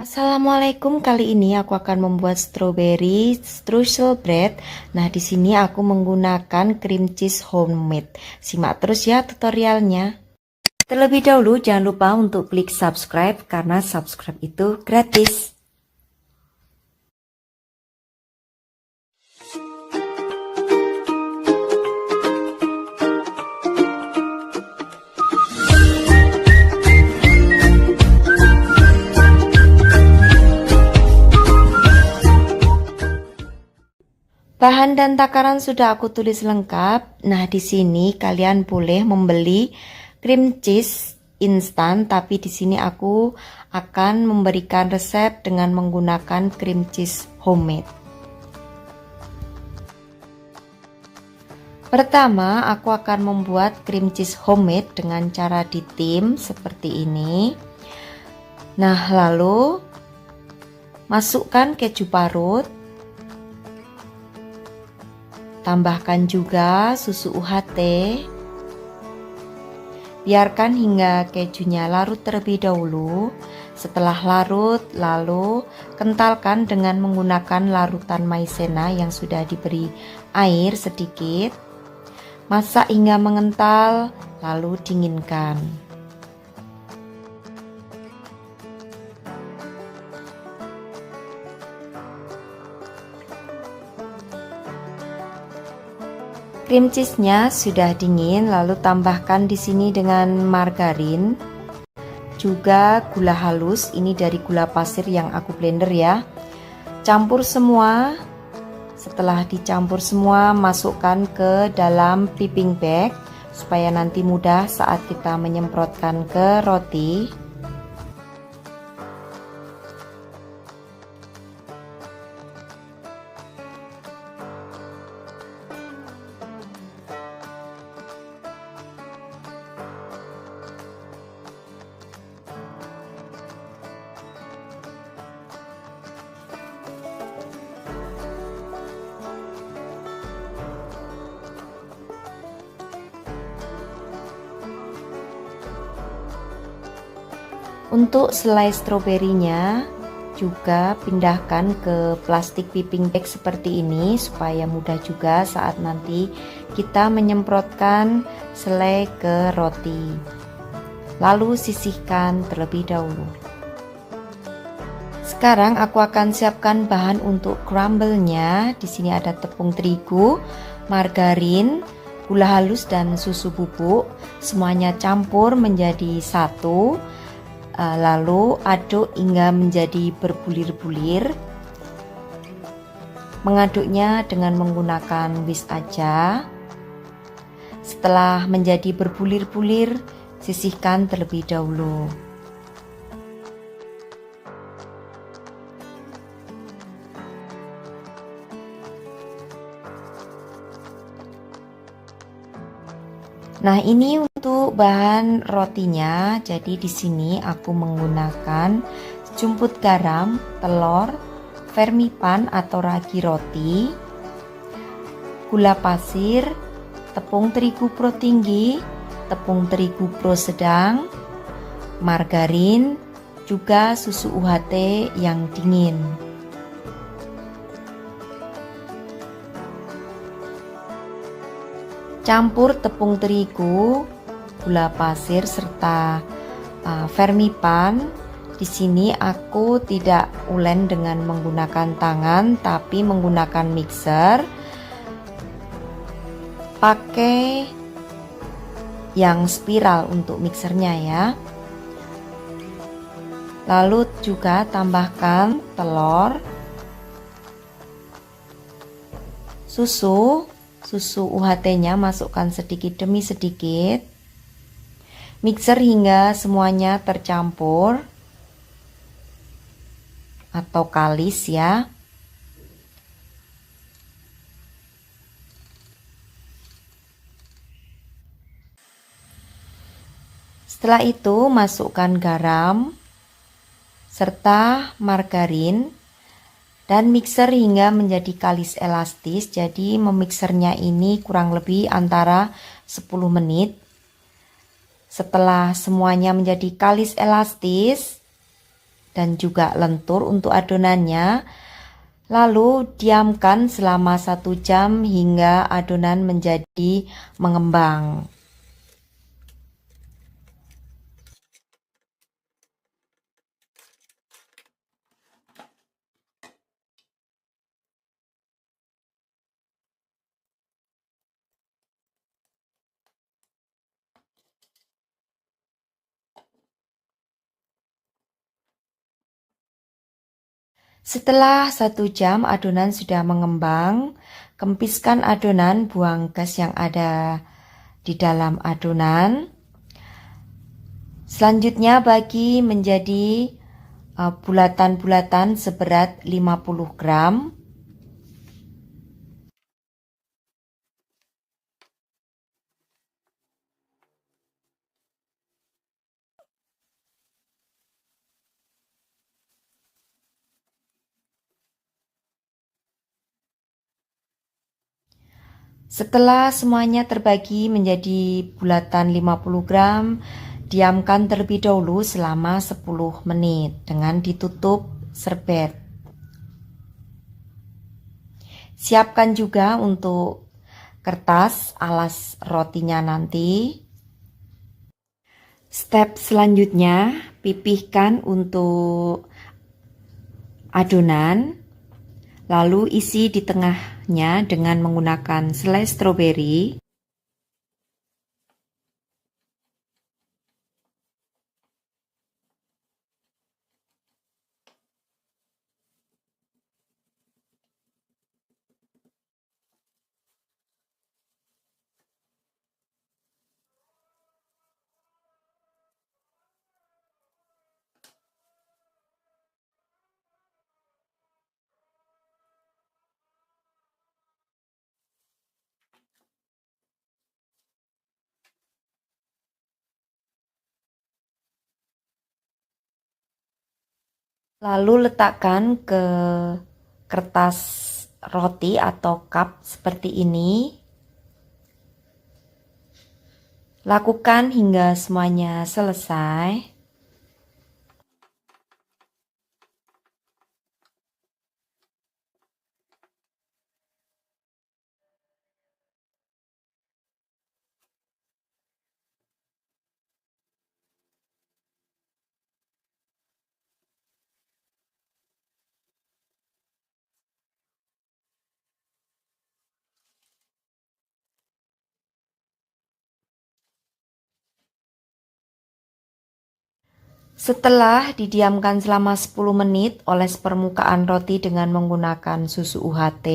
Assalamualaikum, kali ini aku akan membuat strawberry streusel bread. Nah, di sini aku menggunakan cream cheese homemade. Simak terus ya tutorialnya. Terlebih dahulu jangan lupa untuk klik subscribe karena subscribe itu gratis. Bahan dan takaran sudah aku tulis lengkap. Nah, di sini kalian boleh membeli cream cheese instan, tapi di sini aku akan memberikan resep dengan menggunakan cream cheese homemade. Pertama, aku akan membuat cream cheese homemade dengan cara ditim seperti ini. Nah, lalu masukkan keju parut. Tambahkan juga susu UHT. Biarkan hingga kejunya larut terlebih dahulu. Setelah larut, lalu kentalkan dengan menggunakan larutan maizena yang sudah diberi air sedikit. Masak hingga mengental, lalu dinginkan. Cream cheese-nya sudah dingin, lalu tambahkan di sini dengan margarin, juga gula halus. Ini dari gula pasir yang aku blender ya. Campur semua. Setelah dicampur semua, masukkan ke dalam piping bag supaya nanti mudah saat kita menyemprotkan ke roti. Untuk selai stroberinya juga pindahkan ke plastik piping bag seperti ini supaya mudah juga saat nanti kita menyemprotkan selai ke roti. Lalu sisihkan terlebih dahulu. Sekarang aku akan siapkan bahan untuk crumble-nya. Di sini ada tepung terigu, margarin, gula halus dan susu bubuk. Semuanya campur menjadi satu. Lalu aduk hingga menjadi berbulir-bulir. Mengaduknya dengan menggunakan whisk aja. Setelah menjadi berbulir-bulir, sisihkan terlebih dahulu. Nah, ini untuk bahan rotinya. Jadi di sini aku menggunakan sejumput garam, telur, vermipan atau ragi roti, gula pasir, tepung terigu pro tinggi, tepung terigu pro sedang, margarin, juga susu UHT yang dingin. Campur tepung terigu, gula pasir serta vermipan. Di sini aku tidak ulen dengan menggunakan tangan, tapi menggunakan mixer. Pakai yang spiral untuk mixernya ya. Lalu juga tambahkan telur, susu UHT-nya masukkan sedikit demi sedikit. Mixer hingga semuanya tercampur atau kalis ya. Setelah itu masukkan garam serta margarin dan mixer hingga menjadi kalis elastis. Jadi memixernya ini kurang lebih antara 10 menit. Setelah semuanya menjadi kalis elastis, dan juga lentur untuk adonannya. Lalu diamkan selama 1 jam hingga adonan menjadi mengembang. Setelah 1 jam adonan sudah mengembang, kempiskan adonan, buang gas yang ada di dalam adonan. Selanjutnya bagi menjadi bulatan-bulatan seberat 50 gram. Setelah semuanya terbagi menjadi bulatan 50 gram, diamkan terlebih dahulu selama 10 menit dengan ditutup serbet. Siapkan juga untuk kertas alas rotinya nanti. Step selanjutnya, pipihkan untuk adonan. Lalu isi di tengahnya dengan menggunakan selai stroberi. Lalu letakkan ke kertas roti atau cup seperti ini. Lakukan hingga semuanya selesai. Setelah didiamkan selama 10 menit, oles permukaan roti dengan menggunakan susu UHT.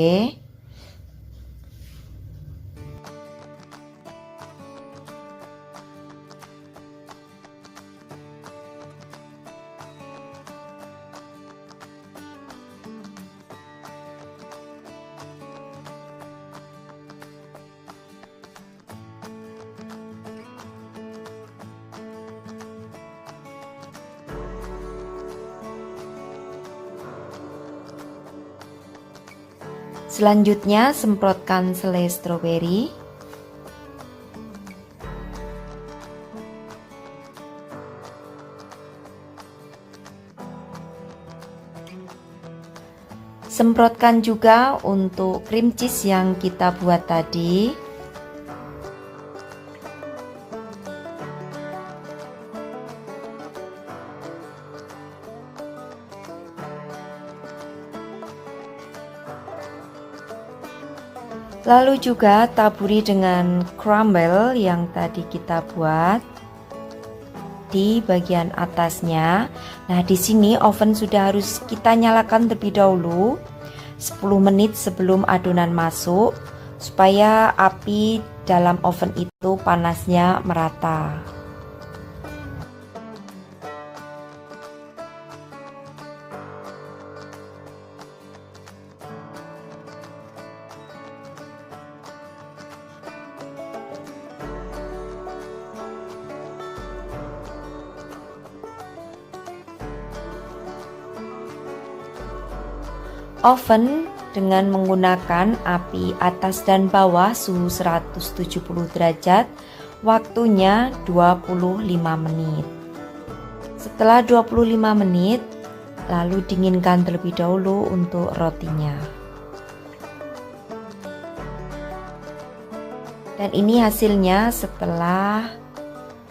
Selanjutnya semprotkan selai stroberi. Semprotkan juga untuk cream cheese yang kita buat tadi. Lalu juga taburi dengan crumble yang tadi kita buat di bagian atasnya. Nah, di sini oven sudah harus kita nyalakan terlebih dahulu 10 menit sebelum adonan masuk supaya api dalam oven itu panasnya merata. Oven dengan menggunakan api atas dan bawah suhu 170 derajat, waktunya 25 menit. Setelah 25 menit, Lalu dinginkan terlebih dahulu untuk rotinya. Dan ini hasilnya setelah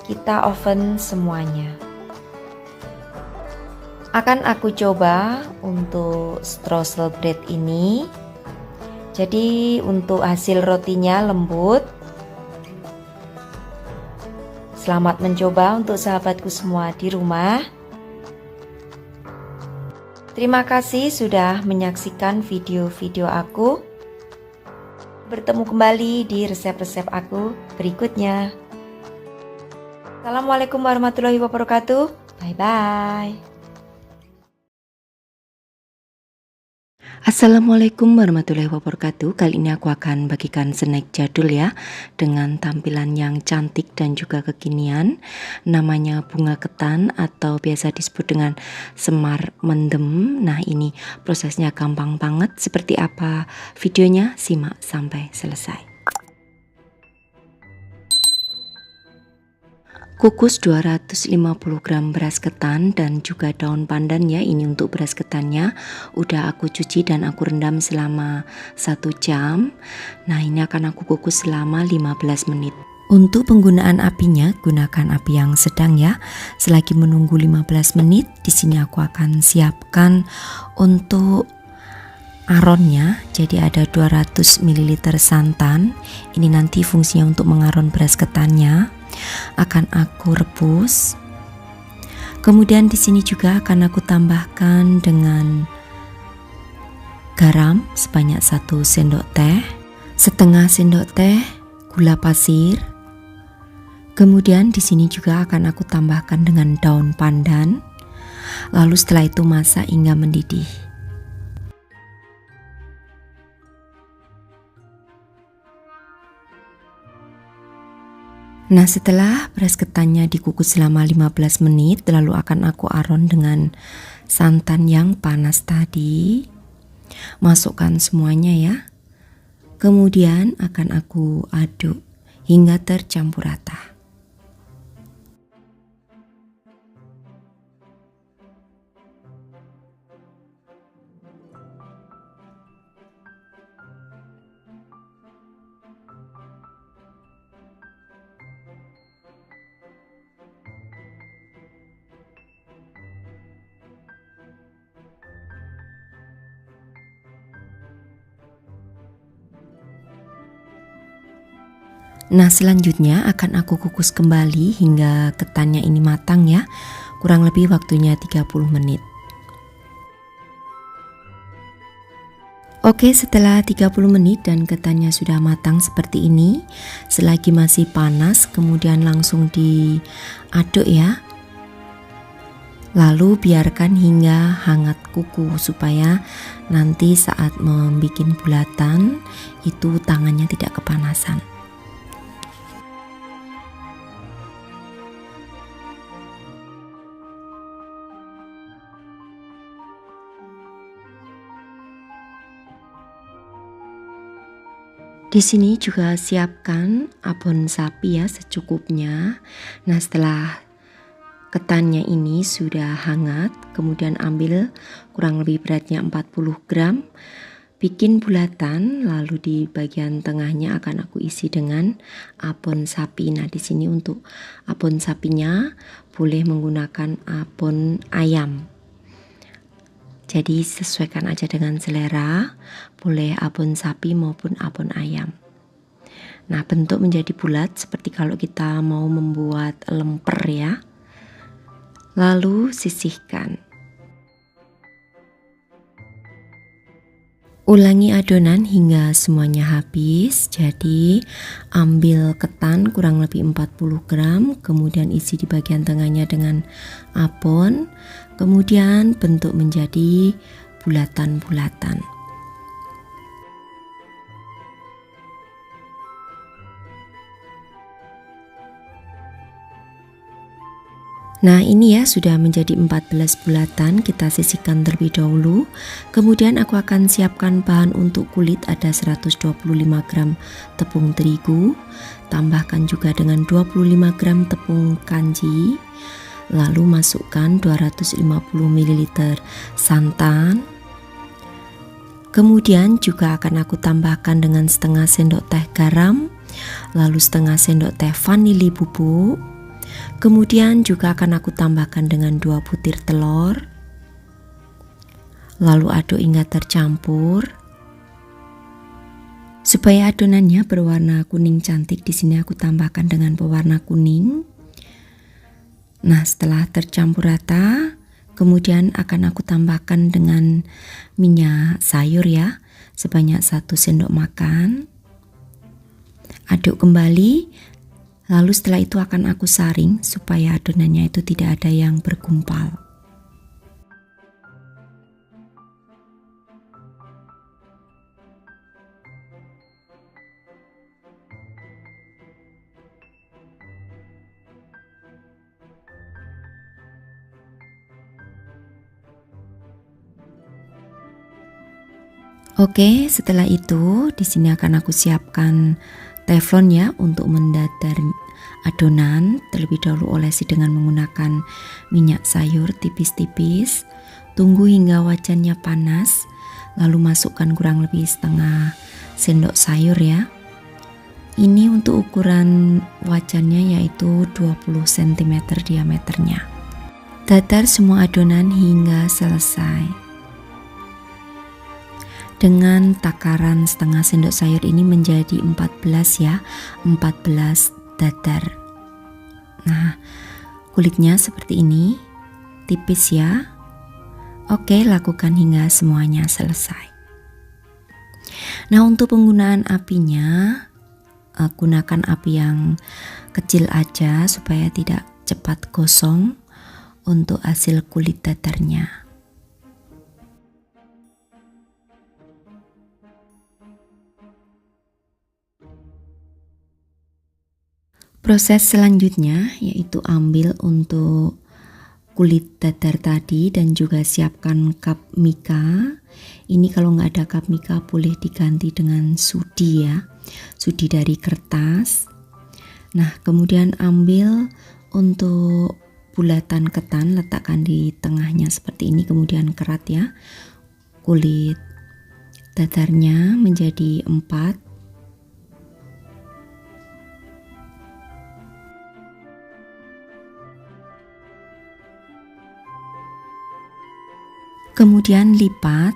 kita oven semuanya. Akan aku coba untuk streusel bread ini. Jadi untuk hasil rotinya lembut. Selamat mencoba untuk sahabatku semua di rumah. Terima kasih sudah menyaksikan video-video aku. Bertemu kembali di resep-resep aku berikutnya. Assalamualaikum warahmatullahi wabarakatuh. Bye-bye. Assalamualaikum warahmatullahi wabarakatuh. Kali ini aku akan bagikan snack jadul ya, dengan tampilan yang cantik dan juga kekinian. Namanya bunga ketan atau biasa disebut dengan semar mendem. Nah, ini prosesnya gampang banget. Seperti apa videonya? Simak sampai selesai. Kukus 250 gram beras ketan dan juga daun pandan ya. Ini untuk beras ketannya udah aku cuci dan aku rendam selama 1 jam. Nah, ini akan aku kukus selama 15 menit. Untuk penggunaan apinya, gunakan api yang sedang ya. Selagi menunggu 15 menit, di sini aku akan siapkan untuk aronnya. Jadi ada 200 ml santan. Ini nanti fungsinya untuk mengaron beras ketannya. Akan aku rebus. Kemudian di sini juga akan aku tambahkan dengan garam sebanyak 1 sendok teh, setengah sendok teh gula pasir. Kemudian di sini juga akan aku tambahkan dengan daun pandan. Lalu setelah itu masak hingga mendidih. Nah, setelah beras ketannya dikukus selama 15 menit, lalu akan aku aron dengan santan yang panas tadi. Masukkan semuanya ya. Kemudian akan aku aduk hingga tercampur rata. Nah, selanjutnya akan aku kukus kembali hingga ketannya ini matang ya. Kurang lebih waktunya 30 menit. Oke, setelah 30 menit dan ketannya sudah matang seperti ini, selagi masih panas kemudian langsung diaduk ya. Lalu biarkan hingga hangat kuku supaya nanti saat membuat bulatan itu tangannya tidak kepanasan. Di sini juga siapkan abon sapi ya secukupnya. Nah, setelah ketannya ini sudah hangat, kemudian ambil kurang lebih beratnya 40 gram. Bikin bulatan, lalu di bagian tengahnya akan aku isi dengan abon sapi. Nah, di sini untuk abon sapinya boleh menggunakan abon ayam. Jadi sesuaikan aja dengan selera, boleh abon sapi maupun abon ayam. Nah, bentuk menjadi bulat seperti kalau kita mau membuat lemper ya. Lalu sisihkan. Ulangi adonan hingga semuanya habis. Jadi ambil ketan kurang lebih 40 gram, kemudian isi di bagian tengahnya dengan abon, kemudian bentuk menjadi bulatan-bulatan. Nah, ini ya sudah menjadi 14 bulatan. Kita sisihkan terlebih dahulu. Kemudian aku akan siapkan bahan untuk kulit. Ada 125 gram tepung terigu, tambahkan juga dengan 25 gram tepung kanji, lalu masukkan 250 ml santan. Kemudian juga akan aku tambahkan dengan setengah sendok teh garam, lalu setengah sendok teh vanili bubuk. Kemudian juga akan aku tambahkan dengan 2 butir telur. Lalu aduk hingga tercampur. Supaya adonannya berwarna kuning cantik, di sini aku tambahkan dengan pewarna kuning. Nah, setelah tercampur rata, kemudian akan aku tambahkan dengan minyak sayur ya, sebanyak 1 sendok makan. Aduk kembali, lalu setelah itu akan aku saring supaya adonannya itu tidak ada yang bergumpal. Oke, setelah itu di sini akan aku siapkan teflon ya untuk mendadar adonan. Terlebih dahulu olesi dengan menggunakan minyak sayur tipis-tipis. Tunggu hingga wajannya panas, lalu masukkan kurang lebih setengah sendok sayur ya. Ini untuk ukuran wajannya yaitu 20 cm diameternya. Dadar semua adonan hingga selesai. Dengan takaran setengah sendok sayur ini menjadi 14 ya, 14 dadar. Nah, kulitnya seperti ini, tipis ya. Oke, lakukan hingga semuanya selesai. Nah, untuk penggunaan apinya, gunakan api yang kecil aja supaya tidak cepat gosong untuk hasil kulit dadarnya. Proses selanjutnya yaitu ambil untuk kulit dadar tadi dan juga siapkan cup mika. Ini kalau nggak ada cup mika boleh diganti dengan sudi ya, sudi dari kertas. Nah, kemudian ambil untuk bulatan ketan, letakkan di tengahnya seperti ini, kemudian kerat ya kulit dadarnya menjadi 4. Kemudian lipat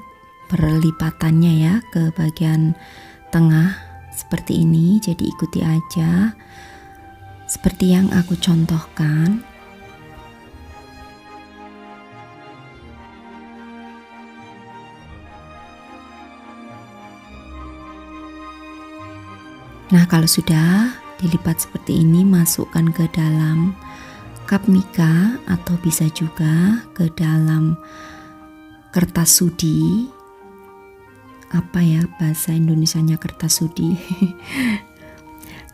perlipatannya ya ke bagian tengah seperti ini. Jadi ikuti aja seperti yang aku contohkan. Nah, kalau sudah dilipat seperti ini, masukkan ke dalam cup mika atau bisa juga ke dalam kertas sudi. Apa ya bahasa Indonesianya kertas sudi?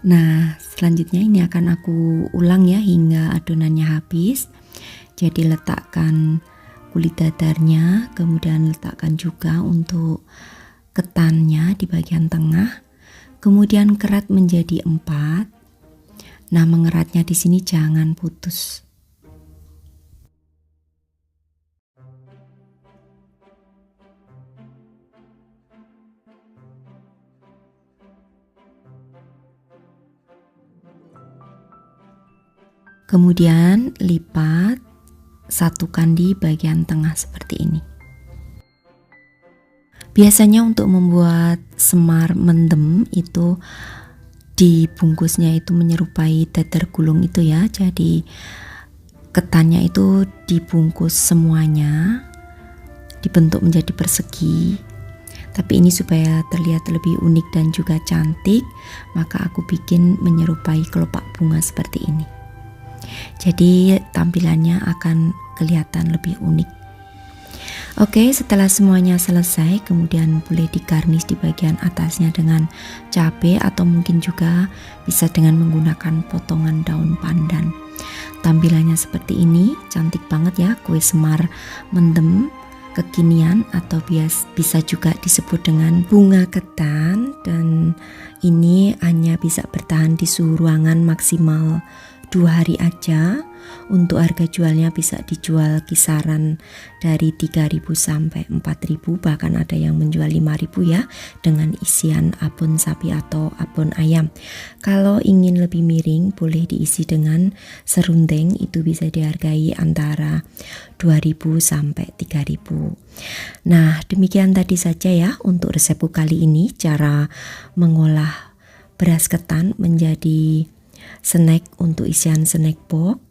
Nah, selanjutnya ini akan aku ulang ya hingga adonannya habis. Jadi letakkan kulit dadarnya, kemudian letakkan juga untuk ketannya di bagian tengah. Kemudian kerat menjadi 4. Nah, mengeratnya di sini jangan putus. Kemudian lipat, satukan di bagian tengah seperti ini. Biasanya untuk membuat semar mendem itu dibungkusnya itu menyerupai dadar gulung itu ya. Jadi ketannya itu dibungkus semuanya, dibentuk menjadi persegi. Tapi ini supaya terlihat lebih unik dan juga cantik, maka aku bikin menyerupai kelopak bunga seperti ini. Jadi tampilannya akan kelihatan lebih unik. Oke, setelah semuanya selesai, kemudian boleh digarnish di bagian atasnya dengan cabai atau mungkin juga bisa dengan menggunakan potongan daun pandan. Tampilannya seperti ini, cantik banget ya, kue semar mendem kekinian atau bisa juga disebut dengan bunga ketan, dan ini hanya bisa bertahan di suhu ruangan maksimal 2 hari aja. Untuk harga jualnya bisa dijual kisaran dari 3.000 sampai 4.000, bahkan ada yang menjual 5.000 ya, dengan isian abon sapi atau abon ayam. Kalau ingin lebih miring boleh diisi dengan serundeng, itu bisa dihargai antara 2.000 sampai 3.000. Nah, demikian tadi saja ya untuk resepku kali ini, cara mengolah beras ketan menjadi snack untuk isian snack box.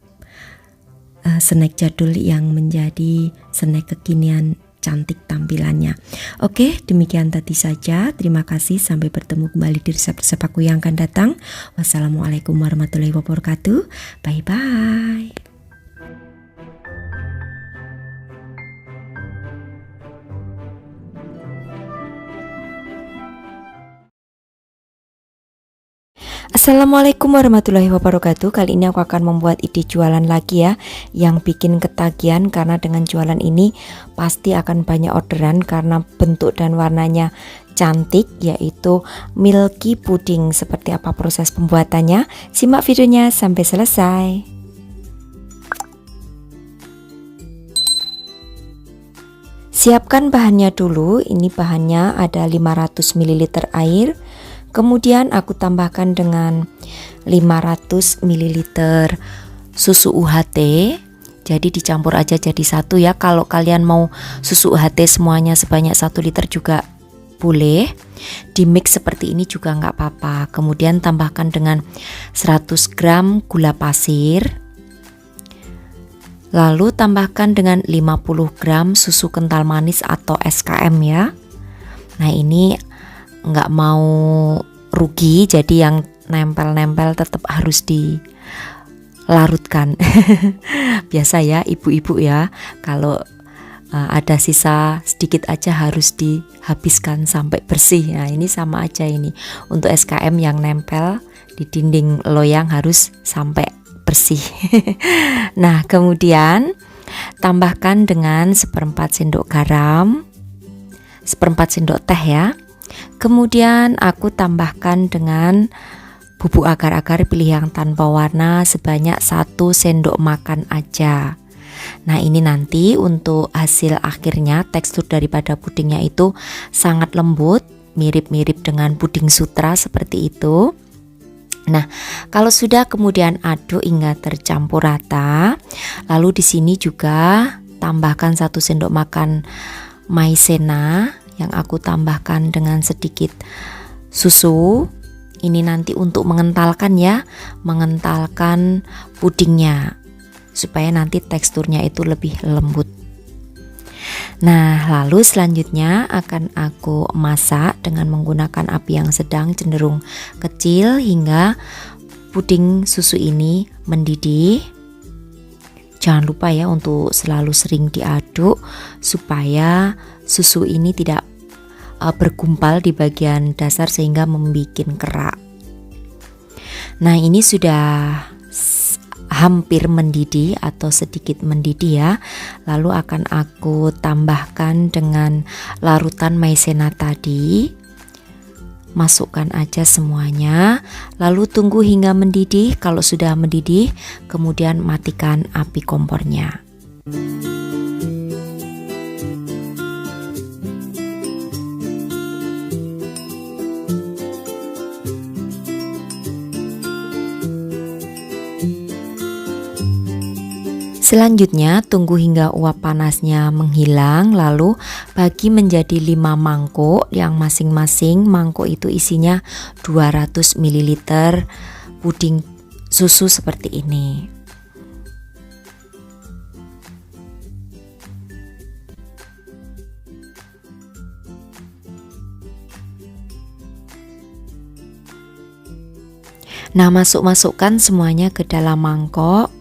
Snack jadul yang menjadi snack kekinian cantik tampilannya. Oke, demikian tadi saja. Terima kasih, sampai bertemu kembali di resep-resep aku yang akan datang. Wassalamualaikum warahmatullahi wabarakatuh. Bye bye. Assalamualaikum warahmatullahi wabarakatuh. Kali ini aku akan membuat ide jualan lagi ya, yang bikin ketagihan, karena dengan jualan ini pasti akan banyak orderan karena bentuk dan warnanya cantik, yaitu milky pudding. Seperti apa proses pembuatannya? Simak videonya sampai selesai. Siapkan bahannya dulu. Ini bahannya ada 500 ml air. Kemudian aku tambahkan dengan 500 ml susu UHT. Jadi dicampur aja jadi satu ya. Kalau kalian mau susu UHT semuanya sebanyak 1 liter juga boleh. Di mix seperti ini juga nggak apa-apa. Kemudian tambahkan dengan 100 gram gula pasir. Lalu tambahkan dengan 50 gram susu kental manis atau SKM ya. Nah, ini nggak mau rugi, jadi yang nempel-nempel tetap harus dilarutkan. Biasa ya ibu-ibu ya, kalau ada sisa sedikit aja harus dihabiskan sampai bersih. Nah, ini sama aja ini untuk SKM yang nempel di dinding loyang harus sampai bersih. Nah, kemudian tambahkan dengan 1/4 sendok garam, 1/4 sendok teh ya. Kemudian aku tambahkan dengan bubuk agar-agar, pilih yang tanpa warna, sebanyak 1 sendok makan aja. Nah, ini nanti untuk hasil akhirnya, tekstur daripada pudingnya itu sangat lembut, mirip-mirip dengan puding sutra seperti itu. Nah, kalau sudah kemudian aduk hingga tercampur rata. Lalu di sini juga tambahkan 1 sendok makan maizena yang aku tambahkan dengan sedikit susu. Ini nanti untuk mengentalkan ya, mengentalkan pudingnya supaya nanti teksturnya itu lebih lembut. Nah, lalu selanjutnya akan aku masak dengan menggunakan api yang sedang cenderung kecil hingga puding susu ini mendidih. Jangan lupa ya untuk selalu sering diaduk supaya susu ini tidak bergumpal di bagian dasar sehingga membuat kerak. Nah, ini sudah hampir mendidih atau sedikit mendidih ya. Lalu akan aku tambahkan dengan larutan maizena tadi. Masukkan aja semuanya, lalu tunggu hingga mendidih. Kalau sudah mendidih, kemudian matikan api kompornya. Selanjutnya tunggu hingga uap panasnya menghilang, lalu bagi menjadi 5 mangkuk yang masing-masing mangkuk itu isinya 200 ml puding susu seperti ini. Nah, masukkan semuanya ke dalam mangkok.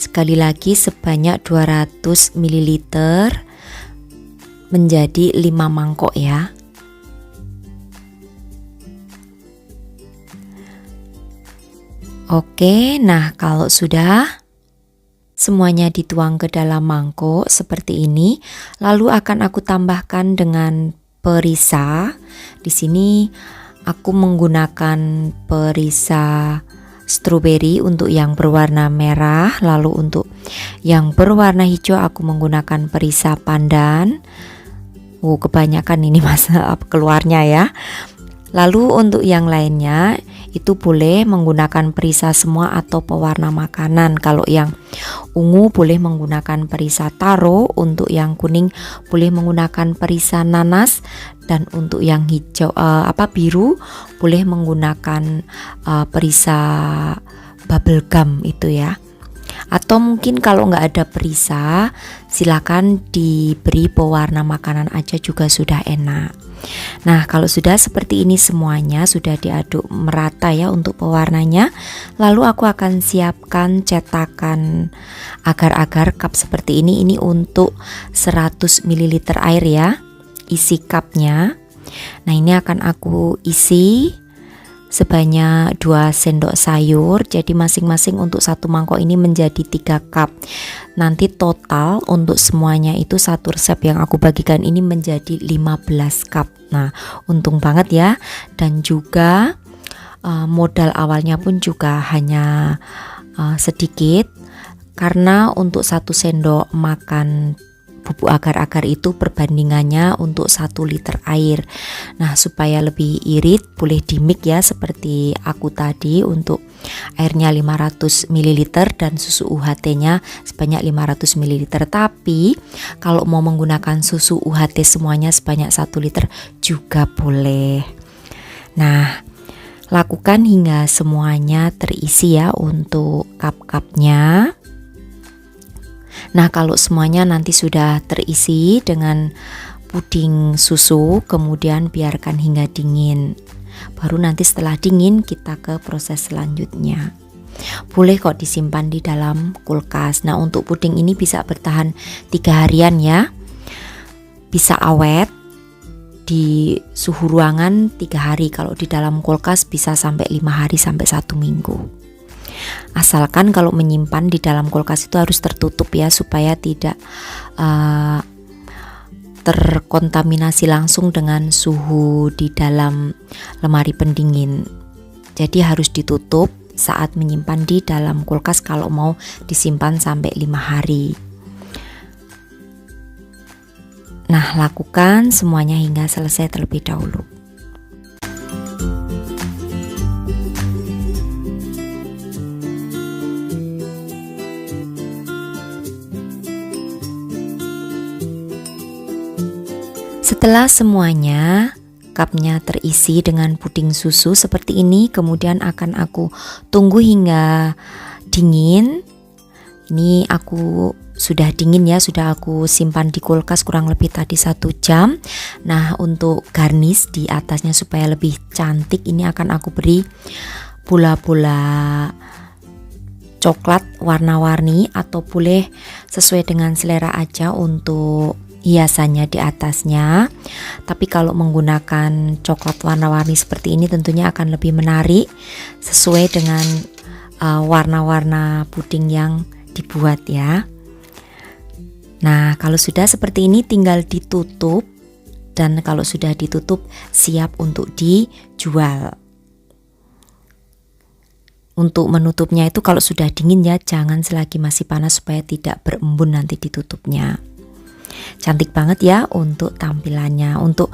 Sekali lagi sebanyak 200 ml menjadi 5 mangkok ya. Oke, nah kalau sudah semuanya dituang ke dalam mangkok seperti ini, lalu akan aku tambahkan dengan perisa. Di sini aku menggunakan perisa stroberi untuk yang berwarna merah, lalu untuk yang berwarna hijau aku menggunakan perisa pandan. Kebanyakan ini masa keluarnya ya. Lalu untuk yang lainnya itu boleh menggunakan perisa semua atau pewarna makanan. Kalau yang ungu boleh menggunakan perisa taro, untuk yang kuning boleh menggunakan perisa nanas, dan untuk yang hijau biru boleh menggunakan perisa bubble gum itu ya. Atau mungkin kalau nggak ada perisa, silakan diberi pewarna makanan aja juga sudah enak. Nah, kalau sudah seperti ini semuanya sudah diaduk merata ya untuk pewarnanya, lalu aku akan siapkan cetakan agar-agar cup seperti ini. Ini untuk 100 ml air ya, isi cupnya. Nah, ini akan aku isi sebanyak 2 sendok sayur, jadi masing-masing untuk satu mangkok ini menjadi 3 cup. Nanti total untuk semuanya itu satu resep yang aku bagikan ini menjadi 15 cup. Nah, untung banget ya. Dan juga modal awalnya pun juga hanya sedikit, karena untuk 1 sendok makan bubuk agar-agar itu perbandingannya untuk 1 liter air. Nah, supaya lebih irit boleh dimix ya seperti aku tadi, untuk airnya 500 ml dan susu UHT-nya sebanyak 500 ml. Tapi kalau mau menggunakan susu UHT semuanya sebanyak 1 liter juga boleh. Nah, lakukan hingga semuanya terisi ya untuk cup-cupnya. Nah, kalau semuanya nanti sudah terisi dengan puding susu, kemudian biarkan hingga dingin. Baru nanti setelah dingin kita ke proses selanjutnya. Boleh kok disimpan di dalam kulkas. Nah, untuk puding ini bisa bertahan 3 harian ya. Bisa awet di suhu ruangan 3 hari. Kalau di dalam kulkas bisa sampai 5 hari sampai 1 minggu. Asalkan kalau menyimpan di dalam kulkas itu harus tertutup ya, supaya tidak terkontaminasi langsung dengan suhu di dalam lemari pendingin. Jadi harus ditutup saat menyimpan di dalam kulkas kalau mau disimpan sampai 5 hari. Nah, lakukan semuanya hingga selesai terlebih dahulu. Setelah semuanya cupnya terisi dengan puding susu seperti ini, kemudian akan aku tunggu hingga dingin. Ini aku sudah dingin ya, sudah aku simpan di kulkas kurang lebih tadi 1 jam. Nah, untuk garnish di atasnya supaya lebih cantik, ini akan aku beri bola-bola coklat warna-warni, atau boleh sesuai dengan selera aja untuk hiasannya di atasnya. Tapi kalau menggunakan coklat warna-warni seperti ini tentunya akan lebih menarik sesuai dengan warna-warna puding yang dibuat ya. Nah, kalau sudah seperti ini tinggal ditutup, dan kalau sudah ditutup siap untuk dijual. Untuk menutupnya itu kalau sudah dingin ya, jangan selagi masih panas supaya tidak berembun nanti ditutupnya. Cantik banget ya untuk tampilannya. Untuk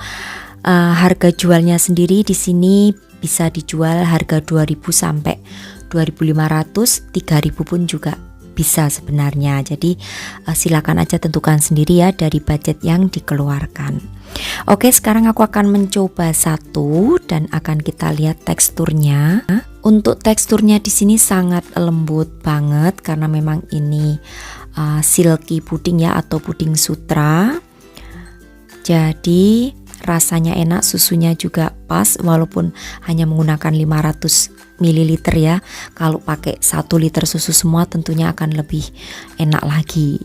harga jualnya sendiri di sini bisa dijual harga 2.000 sampai 2.500, 3.000 pun juga bisa sebenarnya. Jadi silakan aja tentukan sendiri ya dari budget yang dikeluarkan. Oke, sekarang aku akan mencoba satu dan akan kita lihat teksturnya. Untuk teksturnya di sini sangat lembut banget karena memang ini silky puding ya, atau puding sutra. Jadi rasanya enak, susunya juga pas walaupun hanya menggunakan 500 ml ya. Kalau pakai 1 liter susu semua tentunya akan lebih enak lagi.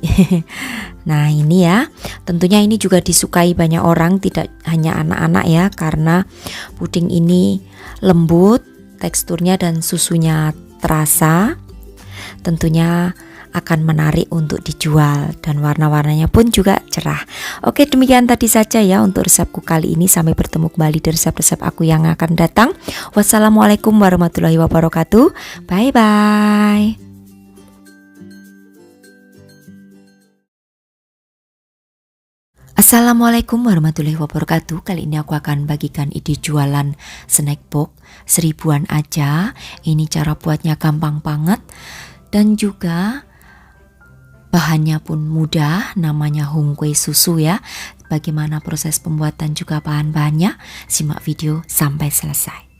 Nah, ini ya, tentunya ini juga disukai banyak orang, tidak hanya anak-anak ya, karena puding ini lembut teksturnya dan susunya terasa. Tentunya akan menarik untuk dijual dan warna-warnanya pun juga cerah. Oke, demikian tadi saja ya untuk resepku kali ini. Sampai bertemu kembali di resep-resep aku yang akan datang. Wassalamualaikum warahmatullahi wabarakatuh. Bye bye. Assalamualaikum warahmatullahi wabarakatuh. Kali ini aku akan bagikan ide jualan snack box 1000-an aja. Ini cara buatnya gampang banget dan juga bahannya pun mudah, namanya hongkwe susu ya. Bagaimana proses pembuatan juga bahan-bahannya? Simak video sampai selesai.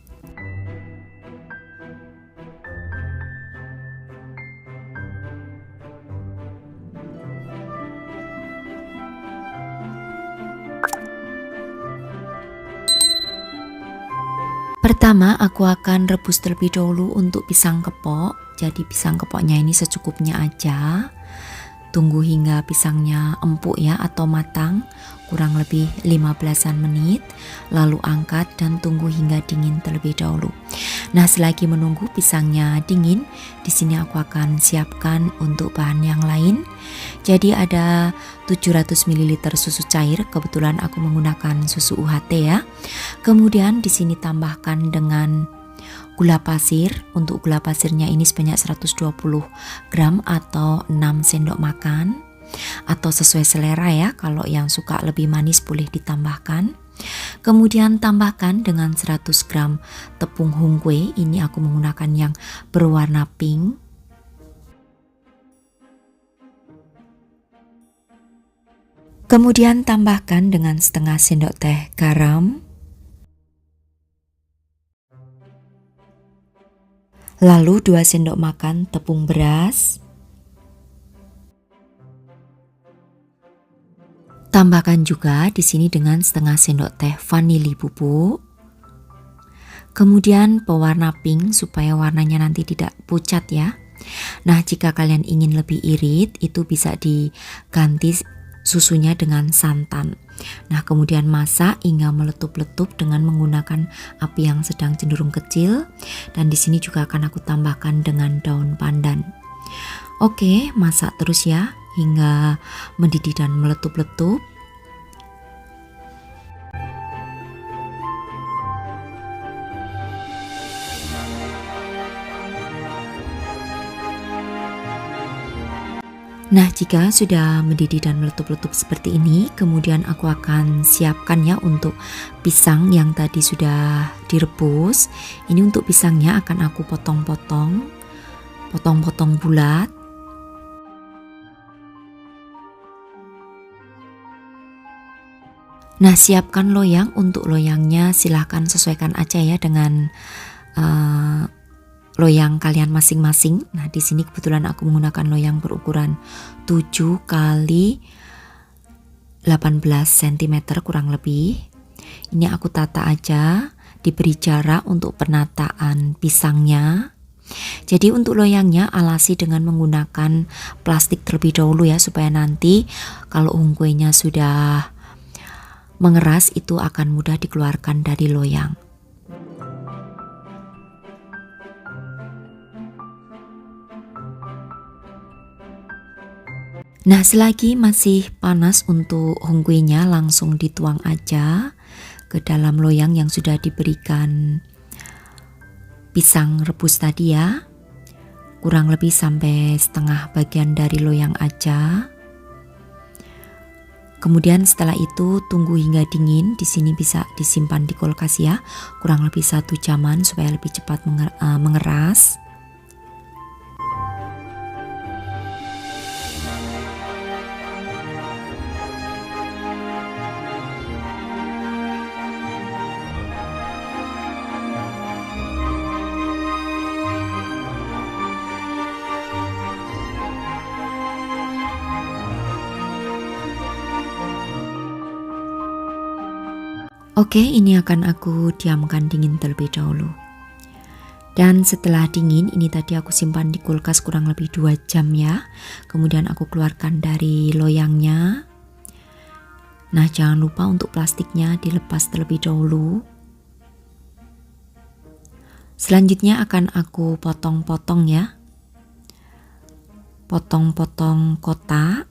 Pertama, aku akan rebus terlebih dahulu untuk pisang kepok. Jadi pisang kepoknya ini secukupnya aja. Tunggu hingga pisangnya empuk ya atau matang, kurang lebih 15-an menit. Lalu angkat dan tunggu hingga dingin terlebih dahulu. Nah, selagi menunggu pisangnya dingin, di sini aku akan siapkan untuk bahan yang lain. Jadi ada 700 ml susu cair, kebetulan aku menggunakan susu UHT ya. Kemudian di sini tambahkan dengan gula pasir. Untuk gula pasirnya ini sebanyak 120 gram atau 6 sendok makan. Atau sesuai selera ya, kalau yang suka lebih manis boleh ditambahkan. Kemudian tambahkan dengan 100 gram tepung hongkwe. Ini aku menggunakan yang berwarna pink. Kemudian tambahkan dengan setengah sendok teh garam. Lalu 2 sendok makan tepung beras. Tambahkan juga di sini dengan setengah sendok teh vanili bubuk. Kemudian pewarna pink supaya warnanya nanti tidak pucat ya. Nah, jika kalian ingin lebih irit, itu bisa diganti susunya dengan santan. Nah, kemudian masak hingga meletup-letup dengan menggunakan api yang sedang cenderung kecil. Dan di sini juga akan aku tambahkan dengan daun pandan. Oke, masak terus ya hingga mendidih dan meletup-letup. Nah, jika sudah mendidih dan meletup-letup seperti ini, kemudian aku akan siapkan ya untuk pisang yang tadi sudah direbus. Ini untuk pisangnya akan aku potong-potong bulat. Nah, siapkan loyang. Untuk loyangnya silahkan sesuaikan aja ya dengan loyang kalian masing-masing. Nah, di sini kebetulan aku menggunakan loyang berukuran 7 kali 18 cm kurang lebih. Ini aku tata aja, diberi jarak untuk penataan pisangnya. Jadi untuk loyangnya alasi dengan menggunakan plastik terlebih dahulu ya, supaya nanti kalau hongkwenya sudah mengeras itu akan mudah dikeluarkan dari loyang. Nah, selagi masih panas untuk hongkwenya langsung dituang aja ke dalam loyang yang sudah diberikan pisang rebus tadi ya. Kurang lebih sampai setengah bagian dari loyang aja. Kemudian setelah itu tunggu hingga dingin. Di sini bisa disimpan di kulkas ya, kurang lebih 1 jaman supaya lebih cepat mengeras. Oke, ini akan aku diamkan dingin terlebih dahulu. Dan setelah dingin, ini tadi aku simpan di kulkas kurang lebih 2 jam ya. Kemudian aku keluarkan dari loyangnya. Nah, jangan lupa untuk plastiknya dilepas terlebih dahulu. Selanjutnya akan aku potong-potong ya. potong-potong kotak.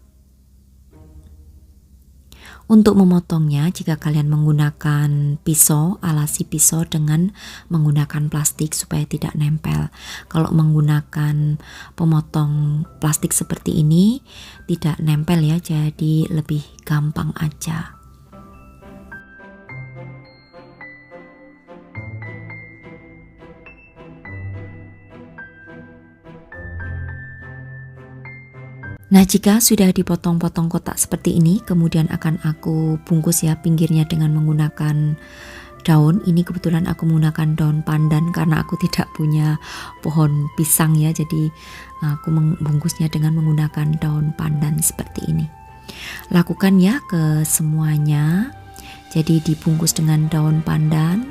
Untuk memotongnya, jika kalian menggunakan pisau, alasi pisau dengan menggunakan plastik supaya tidak nempel. Kalau menggunakan pemotong plastik seperti ini, tidak nempel ya, jadi lebih gampang aja. Nah, jika sudah dipotong-potong kotak seperti ini, kemudian akan aku bungkus ya pinggirnya dengan menggunakan daun. Ini kebetulan aku menggunakan daun pandan karena aku tidak punya pohon pisang ya, jadi aku membungkusnya dengan menggunakan daun pandan seperti ini. Lakukan ya ke semuanya. Jadi dibungkus dengan daun pandan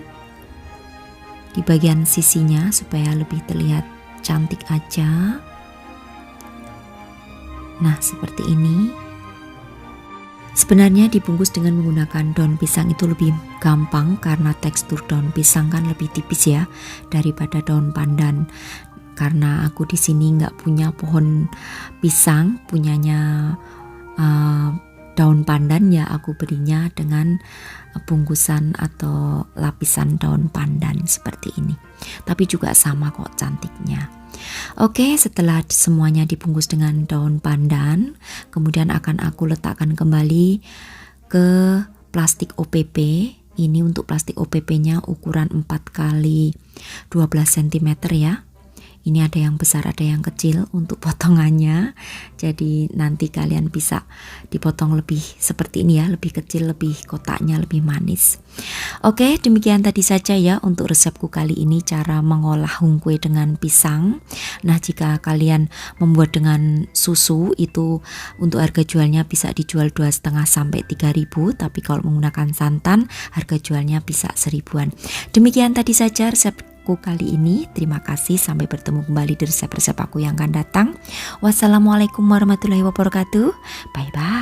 di bagian sisinya supaya lebih terlihat cantik aja. Nah, seperti ini. Sebenarnya dibungkus dengan menggunakan daun pisang itu lebih gampang karena tekstur daun pisang kan lebih tipis ya daripada daun pandan. Karena aku di sini nggak punya pohon pisang, punyanya daun pandan ya, aku berinya dengan bungkusan atau lapisan daun pandan seperti ini. Tapi juga sama kok cantiknya. Oke, setelah semuanya dibungkus dengan daun pandan, kemudian akan aku letakkan kembali ke plastik OPP. Ini untuk plastik OPP-nya ukuran 4 kali 12 cm ya. Ini ada yang besar, ada yang kecil untuk potongannya. Jadi nanti kalian bisa dipotong lebih seperti ini ya, lebih kecil, lebih kotaknya lebih manis. Oke, demikian tadi saja ya untuk resepku kali ini, cara mengolah hungkwe dengan pisang. Nah, jika kalian membuat dengan susu itu untuk harga jualnya bisa dijual 2,5 sampai 3.000, tapi kalau menggunakan santan harga jualnya bisa 1.000-an. Demikian tadi saja resep kali ini. Terima kasih, sampai bertemu kembali di resep-resep aku yang akan datang. Wassalamualaikum warahmatullahi wabarakatuh. Bye bye.